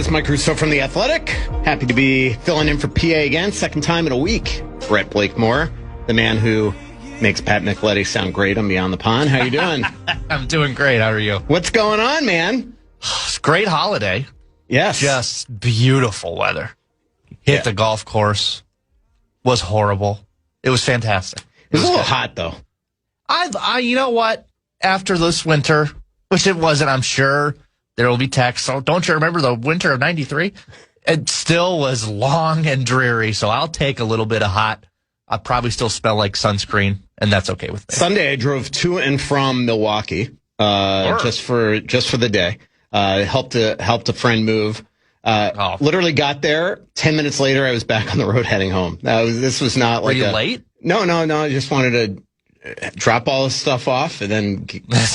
This is Mike Russo from The Athletic. Happy to be filling in for PA again, second time in a week. Brett Blakemore, the man who makes Pat Micheletti sound great on Beyond the Pond. How you doing? I'm doing great. How are you? What's going on, man? Great holiday. Yes. Just beautiful weather. Hit the golf course. Was horrible. It was fantastic. It was a little hot, though. I you know what? After this winter, which it wasn't, I'm sure there will be texts. So don't you remember the winter of 93? It still was long and dreary, so I'll take a little bit of hot. I probably still smell like sunscreen, and that's okay with me. Sunday, I drove to and from Milwaukee just for the day. Helped a friend move. Literally got there. 10 minutes later, I was back on the road heading home. This was not like. Were you late? No. I just wanted to drop all this stuff off and then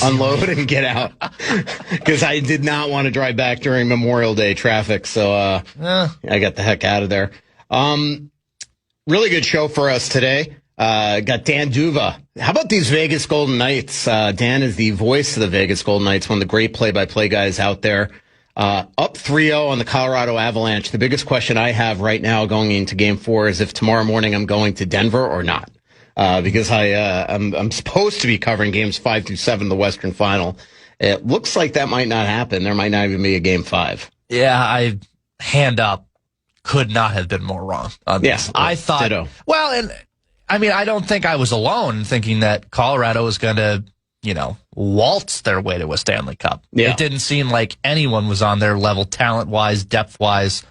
unload and get out because I did not want to drive back during Memorial Day traffic. So I got the heck out of there. Really good show for us today. Got Dan Duva. How about these Vegas Golden Knights? Dan is the voice of the Vegas Golden Knights, one of the great play-by-play guys out there. Up 3-0 on the Colorado Avalanche. The biggest question I have right now going into Game 4 is if tomorrow morning I'm going to Denver or not. Because I'm supposed to be covering games 5 through 7 of the Western Final. It looks like that might not happen. There might not even be a Game 5. Yeah, hand up, could not have been more wrong on this. Yeah, I thought, ditto. Well, and I mean, I don't think I was alone in thinking that Colorado was going to, waltz their way to a Stanley Cup. Yeah. It didn't seem like anyone was on their level, talent-wise, depth-wise.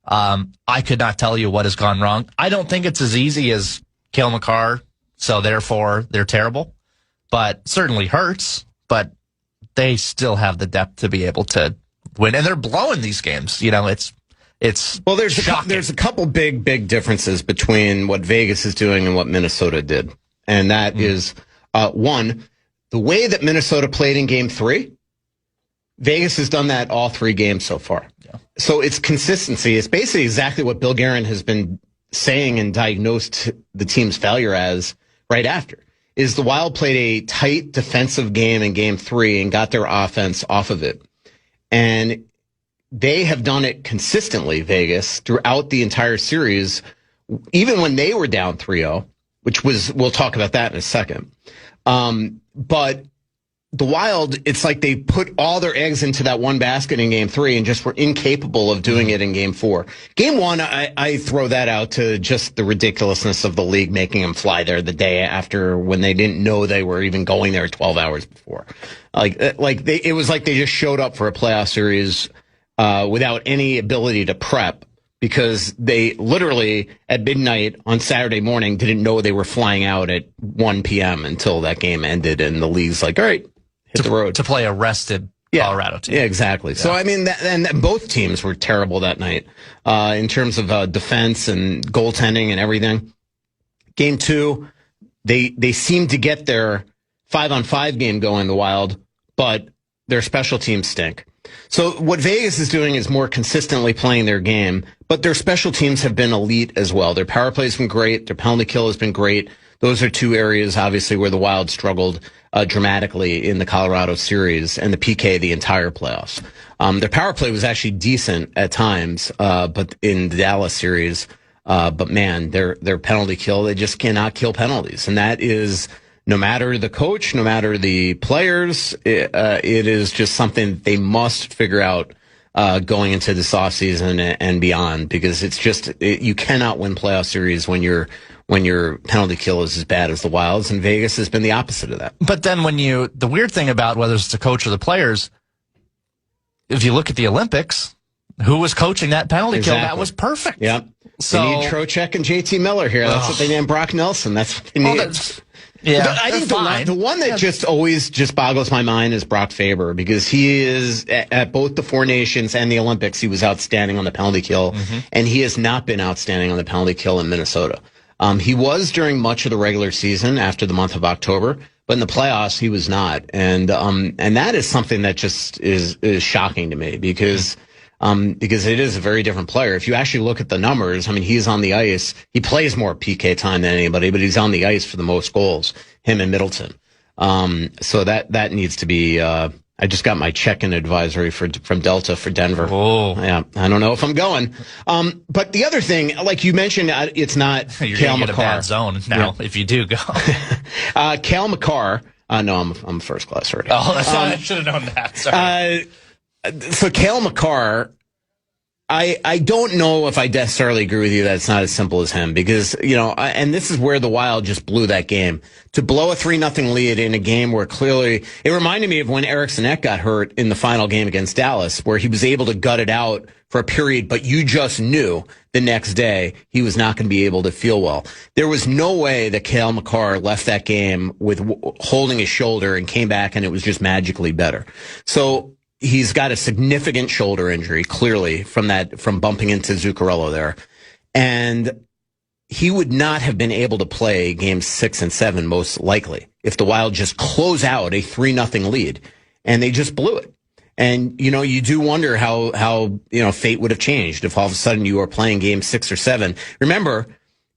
I could not tell you what has gone wrong. I don't think it's as easy as Cale Makar, so therefore they're terrible. But certainly hurts, but they still have the depth to be able to win. And they're blowing these games. It's well, there's shocking. a couple big differences between what Vegas is doing and what Minnesota did. And that is, one, the way that Minnesota played in Game 3, Vegas has done that all 3 games so far. Yeah. So it's consistency. It's basically exactly what Bill Guerin has been saying and diagnosed the team's failure as right after. Is the Wild played a tight defensive game in Game 3 and got their offense off of it. And they have done it consistently, Vegas, throughout the entire series, even when they were down 3-0, which was, we'll talk about that in a second. But the Wild, it's like they put all their eggs into that one basket in Game 3 and just were incapable of doing it in Game 4. Game 1, I throw that out to just the ridiculousness of the league making them fly there the day after when they didn't know they were even going there 12 hours before. It was like they just showed up for a playoff series without any ability to prep because they literally at midnight on Saturday morning didn't know they were flying out at 1 p.m. until that game ended and the league's like, all right, hit the road. To play a rested Colorado team. Yeah, exactly. Yeah. So, I mean, and both teams were terrible that night in terms of defense and goaltending and everything. Game 2, they seemed to get their 5-on-5 game going, the Wild, but their special teams stink. So what Vegas is doing is more consistently playing their game, but their special teams have been elite as well. Their power play has been great. Their penalty kill has been great. Those are 2 areas, obviously, where the Wild struggled dramatically in the Colorado series and the PK the entire playoffs. Their power play was actually decent at times, but in the Dallas series, but man, their penalty kill, they just cannot kill penalties. And that is, no matter the coach, no matter the players, it is just something they must figure out going into this offseason and beyond, because it's just, you cannot win playoff series when your penalty kill is as bad as the Wild's, and Vegas has been the opposite of that. But then the weird thing about whether it's the coach or the players, if you look at the Olympics, who was coaching that penalty kill? That was perfect. Yeah. So they need Trocheck and JT Miller here. That's what they named Brock Nelson. That's what they need. Yeah, but I think the one that just always just boggles my mind is Brock Faber, because he is at both the Four Nations and the Olympics, he was outstanding on the penalty kill, and he has not been outstanding on the penalty kill in Minnesota. He was during much of the regular season after the month of October, but in the playoffs he was not, and that is something that just is shocking to me because it is a very different player. If you actually look at the numbers, I mean, he's on the ice. He plays more PK time than anybody, but he's on the ice for the most goals, him and Middleton. So that needs to be, I just got my check-in advisory from Delta for Denver. Oh. Yeah, I don't know if I'm going. But the other thing, like you mentioned, it's not You're Cale going to get Makar. a bad zone now if you do go. Cale Makar. No, I'm first class already. Oh, that's I should have known that. Sorry. So Cale Makar, I don't know if I necessarily agree with you that it's not as simple as him because, and this is where the Wild just blew that game. To blow a 3-0 lead in a game where clearly, it reminded me of when Eriksson Ek got hurt in the final game against Dallas, where he was able to gut it out for a period, but you just knew the next day he was not going to be able to feel well. There was no way that Cale Makar left that game with holding his shoulder and came back and it was just magically better. So, he's got a significant shoulder injury, clearly, from bumping into Zuccarello there. And he would not have been able to play games 6 and 7, most likely, if the Wild just close out a 3-0 lead. And they just blew it. And, you do wonder how fate would have changed if all of a sudden you are playing game 6 or 7. Remember,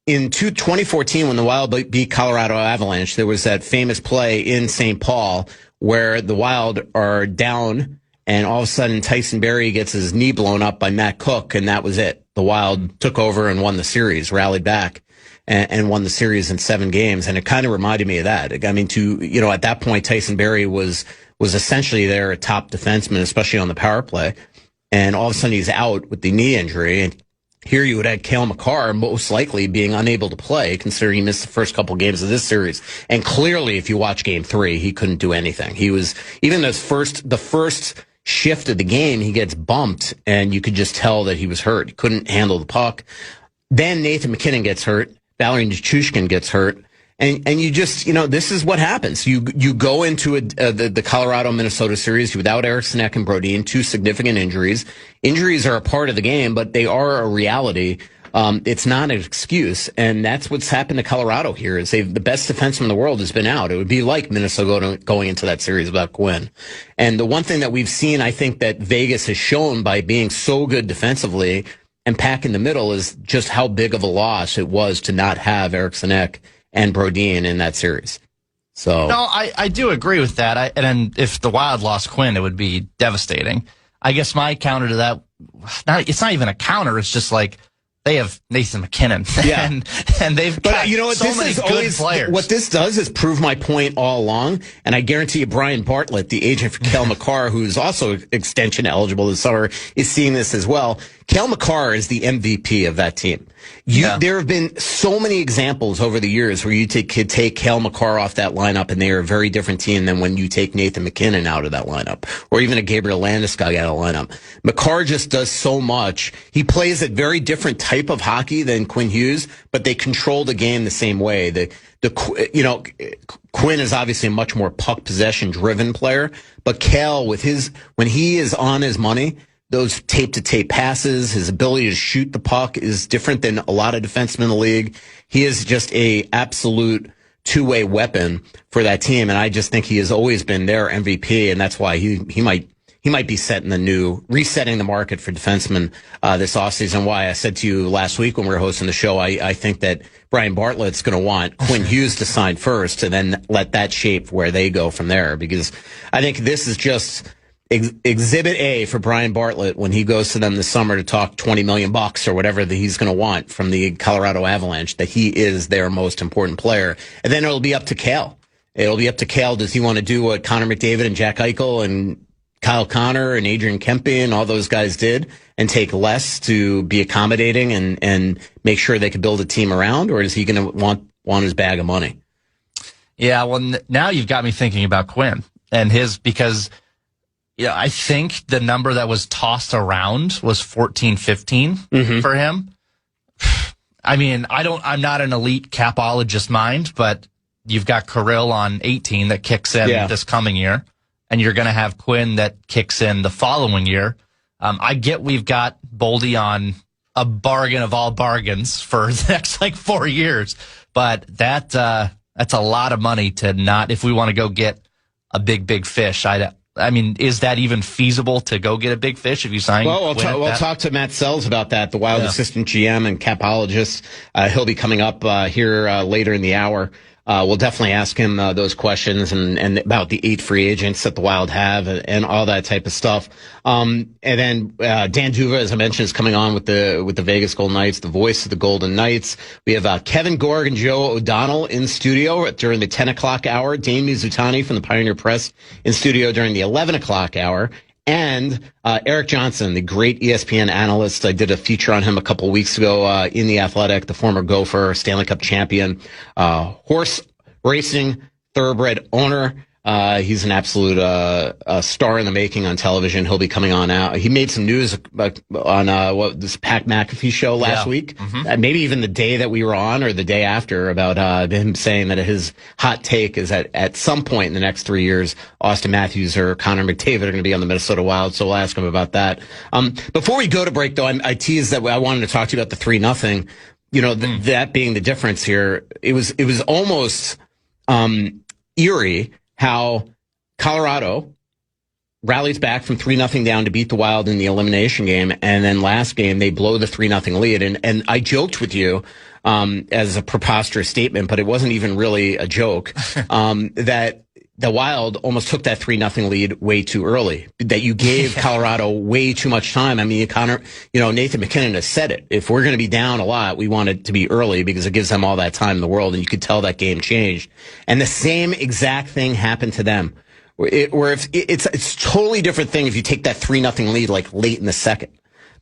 in 2014, when the Wild beat Colorado Avalanche, there was that famous play in St. Paul where the Wild are down and all of a sudden, Tyson Barrie gets his knee blown up by Matt Cook, and that was it. The Wild took over and won the series, rallied back, and won the series in 7 games. And it kind of reminded me of that. I mean, at that point, Tyson Barrie was essentially their top defenseman, especially on the power play. And all of a sudden, he's out with the knee injury. And here you would have Cale Makar most likely being unable to play, considering he missed the first couple games of this series. And clearly, if you watch Game 3, he couldn't do anything. He was even the first shift of the game, he gets bumped, and you could just tell that he was hurt. He couldn't handle the puck. Then Nathan MacKinnon gets hurt. Valeri Nichushkin gets hurt. And you just, this is what happens. You go into the Colorado-Minnesota series without Eriksson Ek and Brodin, 2 significant injuries. Injuries are a part of the game, but they are a reality. It's not an excuse, and that's what's happened to Colorado here. Is the best defenseman in the world has been out. It would be like Minnesota going into that series without Quinn. And the one thing that we've seen, I think, that Vegas has shown by being so good defensively and packing the middle is just how big of a loss it was to not have Eriksson Ek and Brodin in that series. So no, I do agree with that. And if the Wild lost Quinn, it would be devastating. I guess my counter to that, it's not even a counter. It's just like, they have Nathan MacKinnon, yeah. and they've got so many good players. What this does is prove my point all along, and I guarantee you Brian Bartlett, the agent for Cale Makar, who's also extension eligible this summer, is seeing this as well. Cale Makar is the MVP of that team. There have been so many examples over the years where you could take Cale Makar off that lineup, and they are a very different team than when you take Nathan MacKinnon out of that lineup, or even a Gabriel Landeskog out of the lineup. Makar just does so much. He plays a very different type of hockey than Quinn Hughes, but they control the game the same way. Quinn is obviously a much more puck possession driven player, but Cale, when he is on his money, those tape-to-tape passes, his ability to shoot the puck is different than a lot of defensemen in the league. He is just a absolute two-way weapon for that team, and I just think he has always been their MVP, and that's why he might be resetting the market for defensemen this offseason. Why I said to you last week when we were hosting the show, I think that Brian Bartlett's going to want Quinn Hughes to sign first, and then let that shape where they go from there, because I think this is just Exhibit A for Brian Bartlett when he goes to them this summer to talk $20 million or whatever that he's going to want from the Colorado Avalanche, that he is their most important player. And then it'll be up to Cale. It'll be up to Cale. Does he want to do what Connor McDavid and Jack Eichel and Kyle Connor and Adrian Kempe and all those guys did and take less to be accommodating and make sure they could build a team around? Or is he going to want his bag of money? Yeah, well, now you've got me thinking about Quinn and because I think the number that was tossed around was 14, 15 for him. I mean, I'm not an elite capologist mind, but you've got Kirill on 18 that kicks in this coming year, and you're going to have Quinn that kicks in the following year. I get we've got Boldy on a bargain of all bargains for the next 4 years, but that's a lot of money to not, if we want to go get a big fish. I mean, is that even feasible to go get a big fish if you sign? Well, we'll talk to Matt Sells about that, the Wild assistant GM and capologist. He'll be coming up here later in the hour. we'll definitely ask him those questions and about the 8 free agents that the Wild have and all that type of stuff. And then Dan Duva, as I mentioned, is coming on with the Vegas Golden Knights, the voice of the Golden Knights. We have Kevin Gorg and Joe O'Donnell in studio during the 10 o'clock hour. Dane Mizutani from the Pioneer Press in studio during the 11 o'clock hour. And Eric Johnson, the great ESPN analyst. I did a feature on him a couple weeks ago in The Athletic, the former Gopher, Stanley Cup champion, horse racing, thoroughbred owner. He's an absolute star in the making on television. He'll be coming on out. He made some news on this Pat McAfee show last week, maybe even the day that we were on or the day after, about him saying that his hot take is that at some point in the next 3 years, Austin Matthews or Connor McDavid are going to be on the Minnesota Wild. So we'll ask him about that. Before we go to break, though, I teased that I wanted to talk to you about the 3-0. You know, that being the difference here, it was almost eerie how Colorado rallies back from 3-0 down to beat the Wild in the elimination game. And then last game, they blow the 3-0 lead. And I joked with you, as a preposterous statement, but it wasn't even really a joke, that the Wild almost took that 3-0 lead way too early, that you gave Colorado way too much time. I mean, Nathan McKinnon has said it. If we're going to be down a lot, we want it to be early because it gives them all that time in the world. And you could tell that game changed. And the same exact thing happened to them. It's totally different thing if you take that 3-0 lead like late in the second.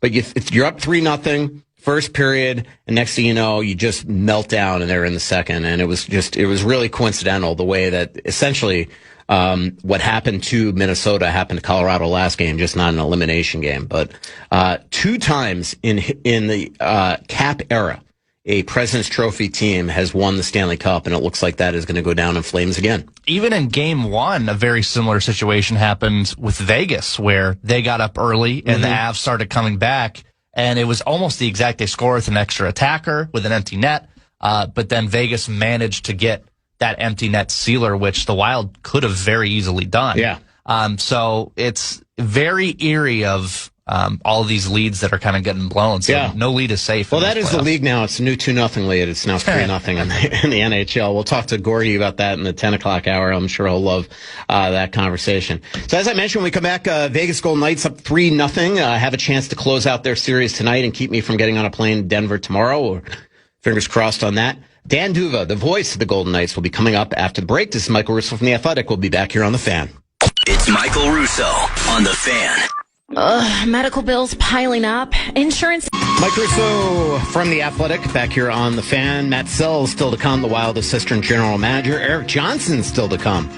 But if you're up 3-0, first period, and next thing you know, you just melt down and they're in the second. And it was really coincidental the way that essentially what happened to Minnesota happened to Colorado last game, just not an elimination game. But 2 times in the Cap era, a President's Trophy team has won the Stanley Cup, and it looks like that is going to go down in flames again. Even in Game 1, a very similar situation happened with Vegas, where they got up early and the Avs started coming back. And it was almost the exact, they score with an extra attacker with an empty net. But then Vegas managed to get that empty net sealer, which the Wild could have very easily done. Yeah. So it's very eerie of all of these leads that are kind of getting blown. So no lead is safe. Well, that is the league now. It's a new 2-0 lead. It's now 3-0 in the NHL. We'll talk to Gordy about that in the 10 o'clock hour. I'm sure he'll love that conversation. So as I mentioned, when we come back, Vegas Golden Knights up 3-0. Have a chance to close out their series tonight and keep me from getting on a plane to Denver tomorrow. Or fingers crossed on that. Dan Duva, the voice of the Golden Knights, will be coming up after the break. This is Michael Russo from The Athletic. We'll be back here on The Fan. It's Michael Russo on The Fan. Medical bills piling up. Insurance. Mike Russo from The Athletic, back here on The Fan. Matt Sells still to come, the Wild assistant general manager. Eric Johnson still to come,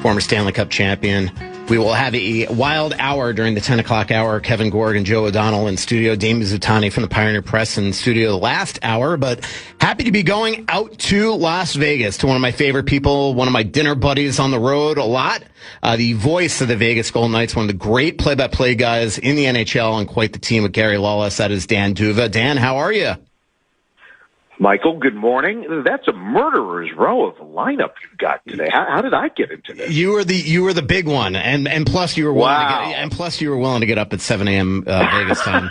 former Stanley Cup champion. We will have a Wild hour during the 10 o'clock hour. Kevin Gorg and Joe O'Donnell in studio. Dane Mizutani from the Pioneer Press in studio the last hour. But happy to be going out to Las Vegas to one of my favorite people, one of my dinner buddies on the road a lot. The voice of the Vegas Golden Knights, one of the great play-by-play guys in the NHL and quite the team with Gary Lawless. That is Dan Duva. Dan, how are you? Michael, good morning. That's a murderer's row of lineup you've got today. How did I get into this? You were the big one, and plus you were willing to get up at 7 a.m. Vegas time.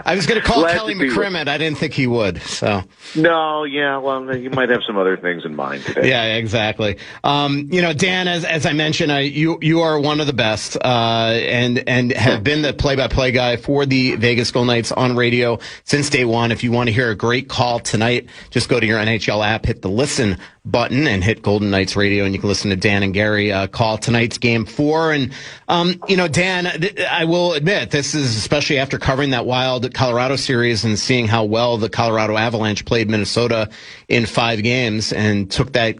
I was going to call Kelly McCrimmon. I didn't think he would. So well, you might have some other things in mind today. Yeah, exactly. Dan, as I mentioned, you are one of the best, and have been the play-by-play guy for the Vegas Golden Knights on radio since day one. If you want to hear a great call tonight, just go to your NHL app, hit the listen button, and hit Golden Knights Radio, and you can listen to Dan and Gary call tonight's Game 4. And, Dan, I will admit, this is especially after covering that Wild Colorado series and seeing how well the Colorado Avalanche played Minnesota in 5 games and took that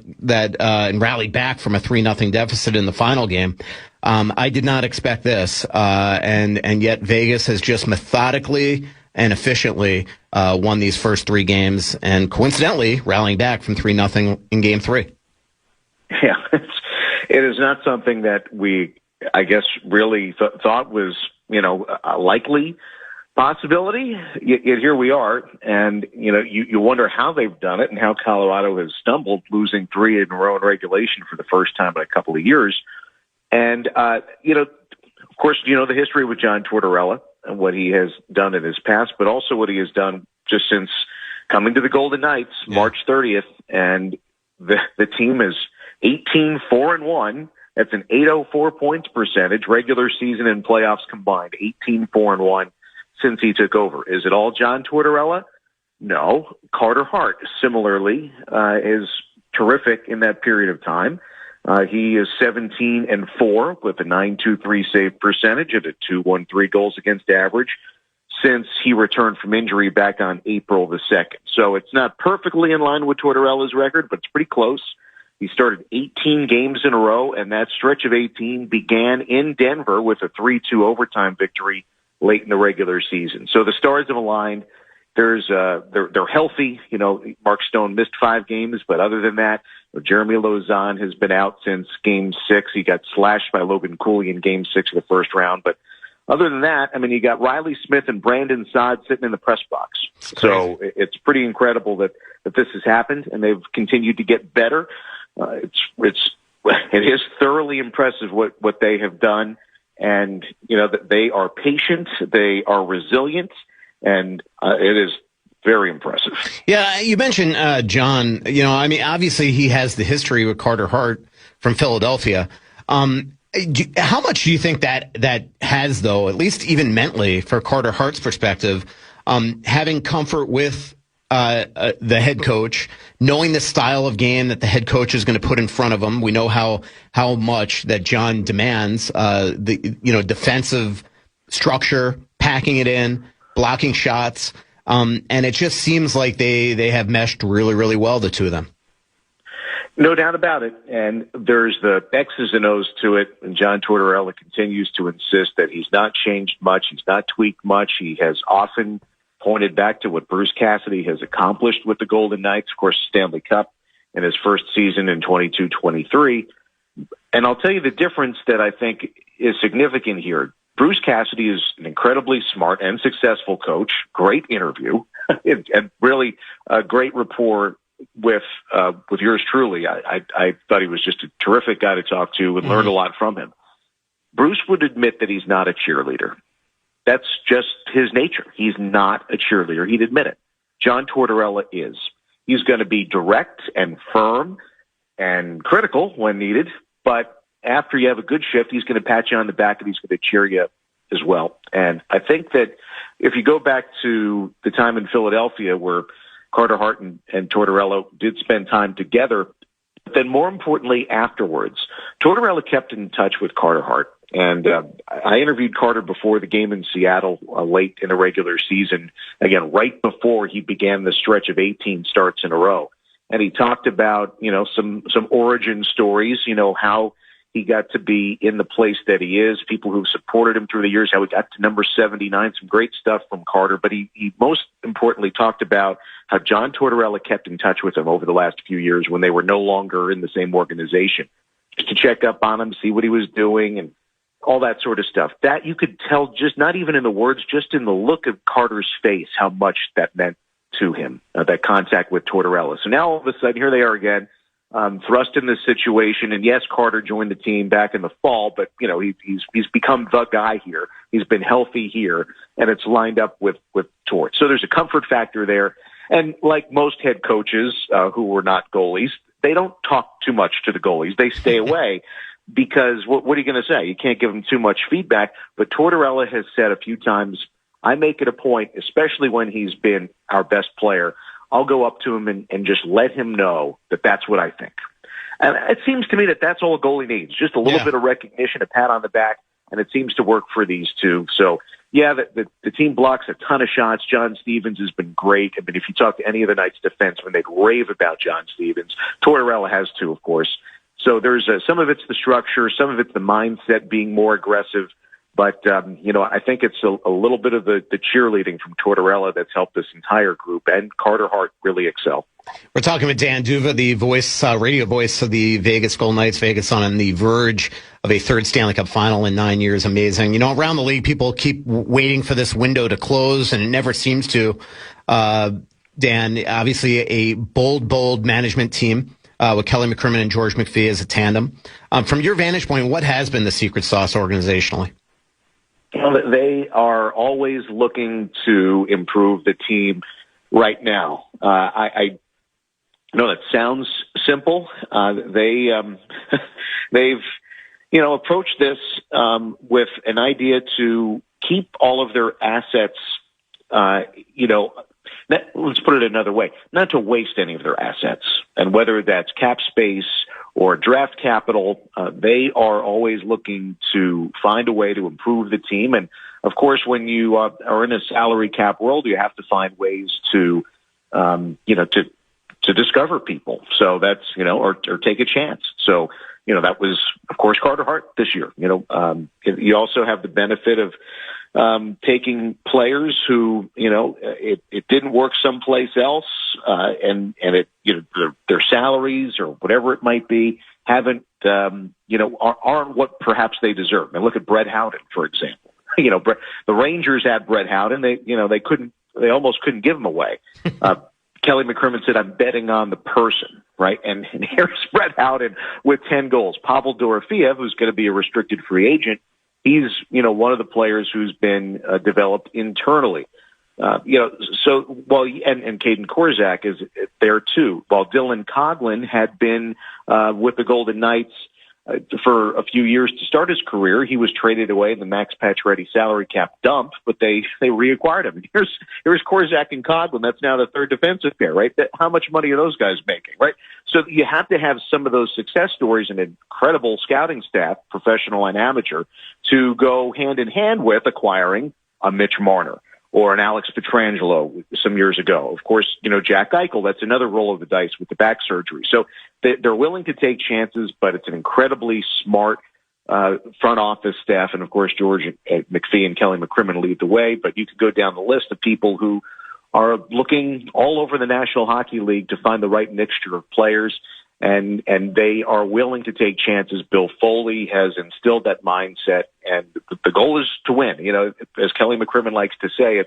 and rallied back from a 3-0 deficit in the final game. I did not expect this, and yet Vegas has just methodically and efficiently won these first 3 games, and coincidentally rallying back from 3-0 in Game 3. Yeah, it is not something that we, I guess, really thought was, a likely possibility. Yet here we are, and you wonder how they've done it and how Colorado has stumbled, losing 3 in a row in regulation for the first time in a couple of years. And of course, the history with John Tortorella and what he has done in his past, but also what he has done just since coming to the Golden Knights March 30th, and the team is 18-4-1. That's an 804 points percentage, regular season and playoffs combined, 18-4-1 since he took over. Is it all John Tortorella? No. Carter Hart, similarly, is terrific in that period of time. He is 17-4 with a .923 save percentage at a .213 goals against average since he returned from injury back on April the 2nd. So it's not perfectly in line with Tortorella's record, but it's pretty close. He started 18 games in a row, and that stretch of 18 began in Denver with a 3-2 overtime victory late in the regular season. So the stars have aligned. They're healthy. You know, Mark Stone missed 5 games, but other than that, Jeremy Lauzon has been out since Game 6. He got slashed by Logan Cooley in Game 6 of the first round. But other than that, I mean, you got Riley Smith and Brandon Saad sitting in the press box. So it's pretty incredible that this has happened, and they've continued to get better. It is thoroughly impressive what they have done, and you know that they are patient, they are resilient, and it is very impressive. Yeah, you mentioned John. You know, I mean, obviously he has the history with Carter Hart from Philadelphia. How much do you think that has, though, at least even mentally, for Carter Hart's perspective, having comfort with the head coach, knowing the style of game that the head coach is going to put in front of him? We know how much that John demands the defensive structure, packing it in, blocking shots, and it just seems like they have meshed really, really well, the two of them. No doubt about it. And there's the X's and O's to it. And John Tortorella continues to insist that he's not changed much. He's not tweaked much. He has often pointed back to what Bruce Cassidy has accomplished with the Golden Knights, of course, Stanley Cup in his first season in 22-23. And I'll tell you the difference that I think is significant here. Bruce Cassidy is an incredibly smart and successful coach, great interview, and really a great rapport with yours truly. I thought he was just a terrific guy to talk to and learned a lot from him. Bruce would admit that he's not a cheerleader. That's just his nature. He's not a cheerleader. He'd admit it. John Tortorella is. He's going to be direct and firm and critical when needed, but after you have a good shift, he's going to pat you on the back and he's going to cheer you as well. And I think that if you go back to the time in Philadelphia where Carter Hart and Tortorella did spend time together, but then more importantly afterwards, Tortorella kept in touch with Carter Hart. And I interviewed Carter before the game in Seattle late in the regular season, again, right before he began the stretch of 18 starts in a row. And he talked about, some origin stories, how he got to be in the place that he is, people who supported him through the years, how he got to number 79, some great stuff from Carter. But he most importantly talked about how John Tortorella kept in touch with him over the last few years when they were no longer in the same organization, just to check up on him, see what he was doing, and all that sort of stuff. That you could tell, just not even in the words, just in the look of Carter's face, how much that meant to him, that contact with Tortorella. So now all of a sudden, here they are again, thrust in this situation. And yes, Carter joined the team back in the fall, but he's become the guy here. He's been healthy here, and it's lined up with Tort. So there's a comfort factor there. And like most head coaches who were not goalies, they don't talk too much to the goalies. They stay away because what are you going to say? You can't give them too much feedback. But Tortorella has said a few times, I make it a point, especially when he's been our best player, I'll go up to him and just let him know that that's what I think. And it seems to me that that's all a goalie needs, just a little bit of recognition, a pat on the back, and it seems to work for these two. So, yeah, the team blocks a ton of shots. John Stevens has been great. I mean, if you talk to any of the Knights defensemen, they'd rave about John Stevens. Tortorella has too, of course. So there's some of it's the structure, some of it's the mindset being more aggressive. But, I think it's a little bit of the cheerleading from Tortorella that's helped this entire group, and Carter Hart really excel. We're talking with Dan Duva, the voice, radio voice of the Vegas Golden Knights. Vegas on the verge of a third Stanley Cup final in 9 years. Amazing. Around the league, people keep waiting for this window to close, and it never seems to. Dan, obviously a bold management team with Kelly McCrimmon and George McPhee as a tandem. From your vantage point, what has been the secret sauce organizationally? They are always looking to improve the team right now. I know that sounds simple. They've approached this with an idea to keep all of their assets. Let's put it another way: not to waste any of their assets, and whether that's cap space or draft capital, they are always looking to find a way to improve the team. And of course, when you are in a salary cap world, you have to find ways to discover people. So that's, or take a chance. So, that was, of course, Carter Hart this year. You also have the benefit of taking players who, it didn't work someplace else, and it, their salaries or whatever it might be aren't what perhaps they deserve. And look at Brett Howden, for example. The Rangers had Brett Howden. They almost couldn't give him away. Kelly McCrimmon said, "I'm betting on the person," right? And here's Brett Howden with 10 goals. Pavel Dorofeev, who's going to be a restricted free agent, he's, one of the players who's been developed internally. And Caden Korczak is there too. While Dylan Coghlan had been with the Golden Knights for a few years to start his career, he was traded away in the Max Pacioretty salary cap dump, but they reacquired him. Here's Korczak and Coghlan. That's now the third defensive pair, right? How much money are those guys making, right? So you have to have some of those success stories and an incredible scouting staff, professional and amateur, to go hand in hand with acquiring a Mitch Marner or an Alex Pietrangelo some years ago. Of course, Jack Eichel, that's another roll of the dice with the back surgery. So they're willing to take chances, but it's an incredibly smart front office staff. And of course, George McPhee and Kelly McCrimmon lead the way, but you could go down the list of people who are looking all over the National Hockey League to find the right mixture of players. And they are willing to take chances. Bill Foley has instilled that mindset, and the goal is to win. As Kelly McCrimmon likes to say,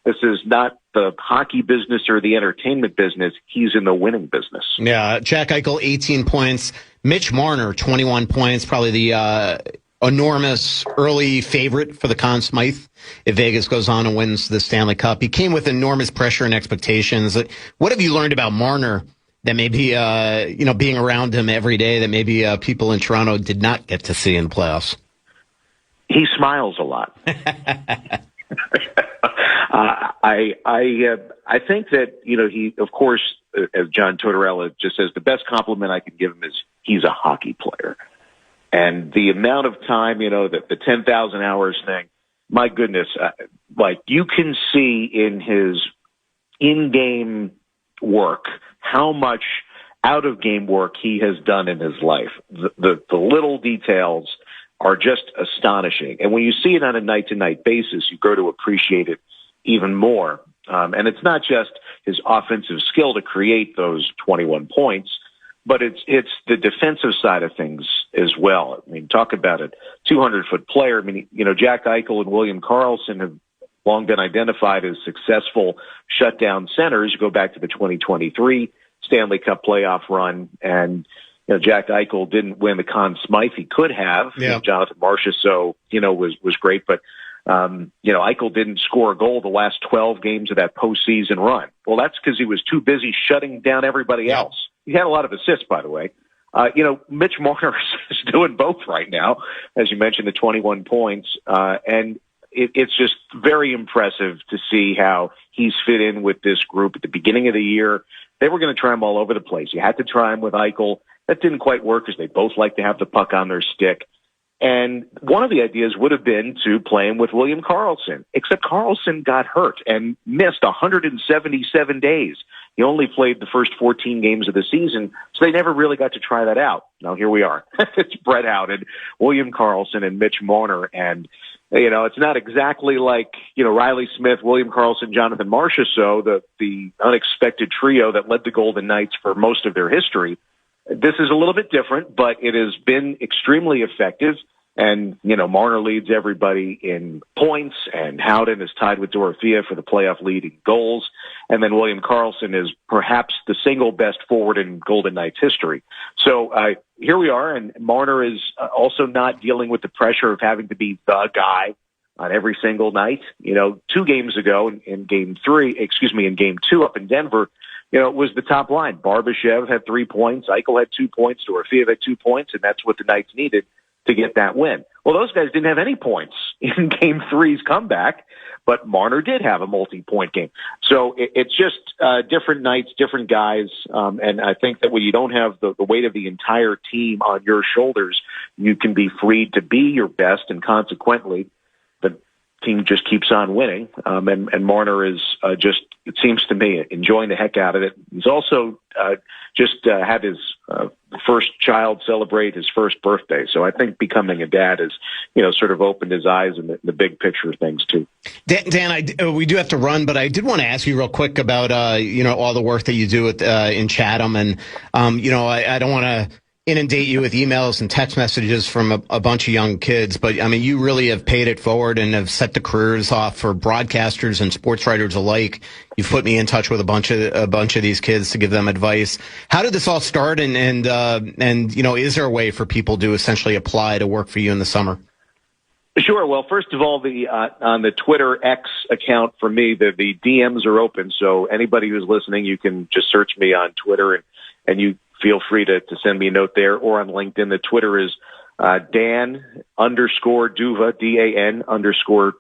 this is not the hockey business or the entertainment business. He's in the winning business. Yeah, Jack Eichel, 18 points. Mitch Marner, 21 points, probably the enormous early favorite for the Conn Smythe if Vegas goes on and wins the Stanley Cup. He came with enormous pressure and expectations. What have you learned about Marner that maybe, being around him every day, that maybe people in Toronto did not get to see in the playoffs? He smiles a lot. I think that, he, of course, as John Tortorella just says, the best compliment I can give him is he's a hockey player. And the amount of time, the 10,000 hours thing, my goodness, you can see in his in-game work how much out-of-game work he has done in his life. The little details are just astonishing. And when you see it on a night-to-night basis, you grow to appreciate it even more. And it's not just his offensive skill to create those 21 points, but it's the defensive side of things as well. I mean, talk about a 200-foot player. I mean, Jack Eichel and William Karlsson have long been identified as successful shutdown centers. You go back to the 2023 Stanley Cup playoff run, and Jack Eichel didn't win the Conn Smythe he could have. Yeah. Jonathan Marchessault, was great, but Eichel didn't score a goal the last 12 games of that postseason run. Well, that's because he was too busy shutting down everybody else. He had a lot of assists, by the way. Mitch Marner is doing both right now, as you mentioned, the 21 points, and it's just very impressive to see how he's fit in with this group. At the beginning of the year, they were going to try him all over the place. You had to try him with Eichel. That didn't quite work because they both like to have the puck on their stick. And one of the ideas would have been to play him with William Karlsson, except Karlsson got hurt and missed 177 days. He only played the first 14 games of the season, so they never really got to try that out. Now here we are. It's Brett Howden, William Karlsson, and Mitch Marner. And, it's not exactly like, Riley Smith, William Karlsson, Jonathan Marchessault, the unexpected trio that led the Golden Knights for most of their history. This is a little bit different, but it has been extremely effective. And, Marner leads everybody in points, and Howden is tied with Dorofeev for the playoff lead in goals. And then William Karlsson is perhaps the single best forward in Golden Knights history. So here we are, and Marner is also not dealing with the pressure of having to be the guy. on every single night. 2 games ago in game 2 up in Denver, it was the top line. Barbashev had 3 points. Eichel had 2 points. Dorofeev had 2 points, and that's what the Knights needed to get that win. Well, those guys didn't have any points in game 3's comeback, but Marner did have a multi-point game. So it's just different nights, different guys. And I think that when you don't have the weight of the entire team on your shoulders, you can be free to be your best, and consequently, the team just keeps on winning. And Marner is just, it seems to me, enjoying the heck out of it. He's also just had his first child celebrate his first birthday. So I think becoming a dad has, sort of opened his eyes in the big picture of things too. Dan, we do have to run, but I did want to ask you real quick about, all the work that you do in Chatham. And, I don't want to inundate you with emails and text messages from a bunch of young kids, but I mean, you really have paid it forward and have set the careers off for broadcasters and sports writers alike. You've put me in touch with a bunch of these kids to give them advice. How did this all start? And is there a way for people to essentially apply to work for you in the summer? Sure. Well, first of all, on the Twitter X account for me, the DMs are open. So anybody who's listening, you can just search me on Twitter and you feel free to send me a note there, or on LinkedIn. The Twitter is Dan_Duva,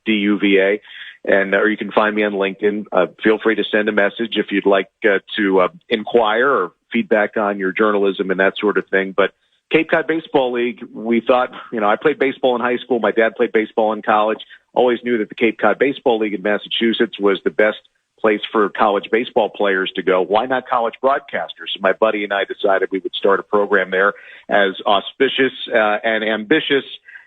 DAN_DUVA. Or you can find me on LinkedIn. Feel free to send a message if you'd like to inquire or feedback on your journalism and that sort of thing. But Cape Cod Baseball League, we thought, I played baseball in high school. My dad played baseball in college. Always knew that the Cape Cod Baseball League in Massachusetts was the best place for college baseball players to go. Why not college broadcasters? So my buddy and I decided we would start a program there as auspicious and ambitious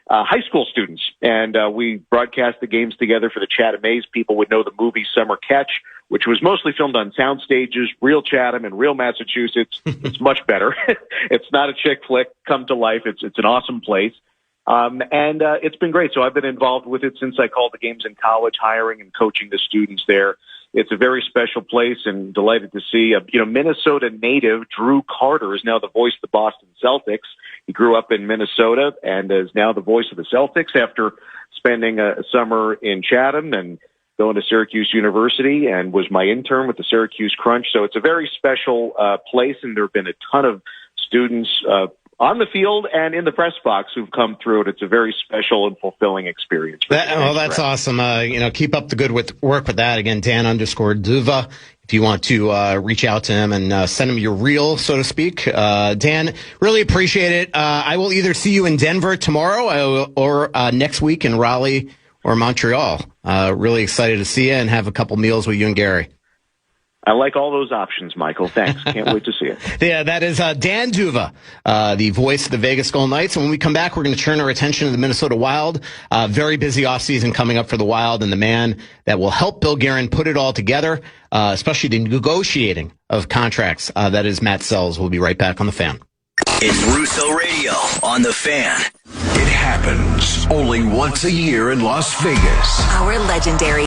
high school students. And we broadcast the games together for the Chatham A's. People would know the movie Summer Catch, which was mostly filmed on sound stages, real Chatham and real Massachusetts. It's much better. It's not a chick flick come to life. It's an awesome place. And it's been great. So I've been involved with it since I called the games in college, hiring and coaching the students there. It's a very special place, and delighted to see, Minnesota native Drew Carter is now the voice of the Boston Celtics. He grew up in Minnesota and is now the voice of the Celtics after spending a summer in Chatham and going to Syracuse University, and was my intern with the Syracuse Crunch. So it's a very special place, and there have been a ton of students on the field and in the press box who've come through it. It's a very special and fulfilling experience. That's awesome. Keep up the good work with that. Again, Dan_Duva. If you want to reach out to him and send him your reel, so to speak. Dan, really appreciate it. I will either see you in Denver tomorrow or next week in Raleigh or Montreal. Really excited to see you and have a couple meals with you and Gary. I like all those options, Michael. Thanks. Can't wait to see it. Yeah, that is Dan Duva, the voice of the Vegas Golden Knights. And when we come back, we're going to turn our attention to the Minnesota Wild. Very busy offseason coming up for the Wild, and the man that will help Bill Guerin put it all together, especially the negotiating of contracts. That is Matt Sells. We'll be right back on The Fan. It's Russo Radio on The Fan. It happens only once a year in Las Vegas. Our legendary